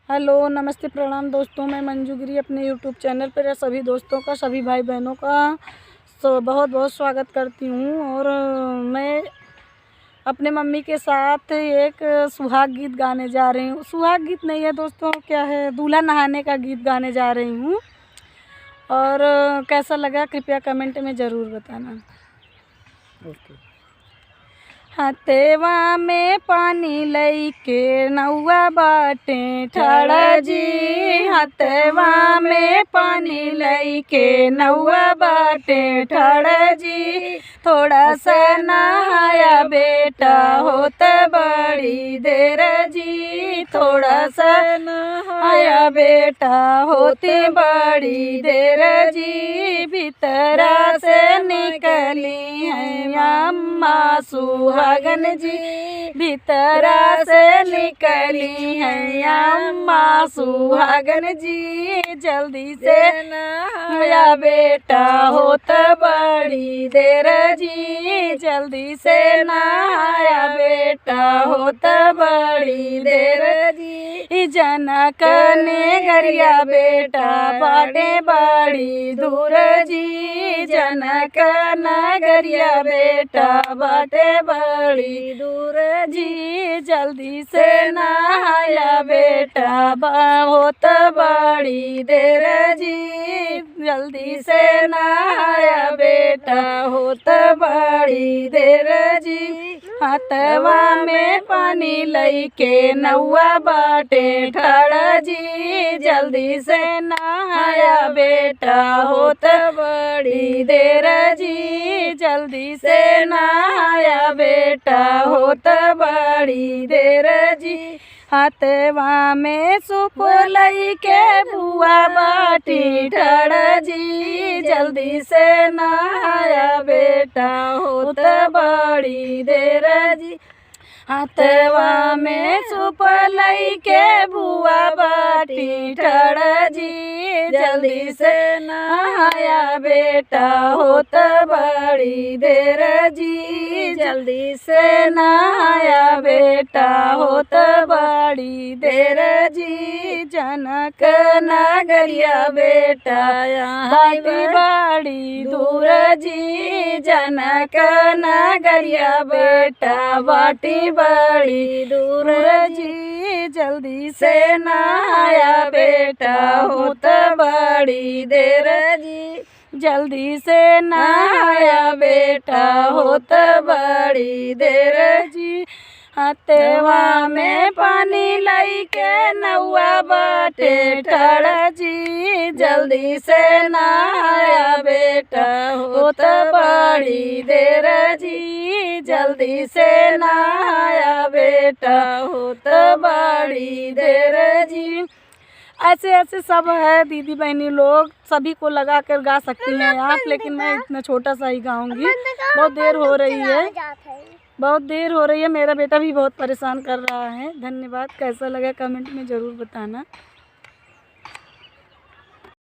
Hello, नमस्ते, प्रणाम दोस्तों। मैं मंजू गिरी अपने यूट्यूब चैनल पर सभी दोस्तों का, सभी भाई बहनों का बहुत बहुत स्वागत करती हूँ। और मैं अपने मम्मी के साथ एक सुहाग गीत गाने जा रही हूँ। सुहाग गीत नहीं है दोस्तों, क्या है, दूल्हा नहाने का गीत गाने जा रही हूँ। और कैसा लगा कृपया कमेंट में ज़रूर बताना। ओके। हथवा में पानी लईके नौआ बाटे ठाड़ा जी, हथवा में पानी लईके नौआ बाटे ठाड़ा जी। थोड़ा सा नहाया बेटा होत बड़ी देर जी, थोड़ा सा नहाया बेटा होती बड़ी देर जी। भीतरा से निकली है अम्मा सुहागन जी, भीतरा से निकली है अम्मा सुहागन जी। जल्दी से नहाया बेटा होत बड़ी देर जी, जल्दी से नहाया बेटा होत बड़ी देर जी। जनक ने गरिया बेटा बाटे बड़ी दूर जी, जनक नगरिया बेटा बाटे बड़ी दूर जी। जल्दी से नहाया बेटा होत बड़ी देर जी, जल्दी से नहाया बेटा होत बड़ी देर जी। हथवा में पानी लईके नौआ बाटे ठाड़ा जी, जल्दी से नहाया बेटा होत बड़ी देर जी, जल्दी से नहाया बेटा होत बड़ी देर जी। हथवा में सूप लईके बुआ बाटी ठाड़ा जी, जल्दी से नहाया बेटा होत बड़ी देर जी। हथवा में सूप लईके बुआ बाटी ठाड़ा जी, जल्दी से नहाया बेटा होत बड़ी देर जी, जल्दी से नहाया बेटा होत बड़ी देर जी। जनक नगरिया बेटा बाटी बड़ी दूर जी, जनक नगरिया बेटा बाटी बड़ी दूर जी। जल्दी से नहाया बेटा होत बड़ी देर जी, जल्दी से नहाया बेटा होत बड़ी देर जी। हथवा में पानी लईके नौआ बाटे ठाड़ा जी, जल्दी से नहाया बेटा होत बड़ी देर जी, जल्दी से नहाया बेटा होत बड़ी देर जी। ऐसे ऐसे सब है दीदी बहनी लोग, सभी को लगा कर गा सकती हैं आप, लेकिन मैं इतना छोटा सा ही गाऊंगी। बहुत देर हो रही है, बहुत देर हो रही है। मेरा बेटा भी बहुत परेशान कर रहा है। धन्यवाद। कैसा लगा कमेंट में ज़रूर बताना।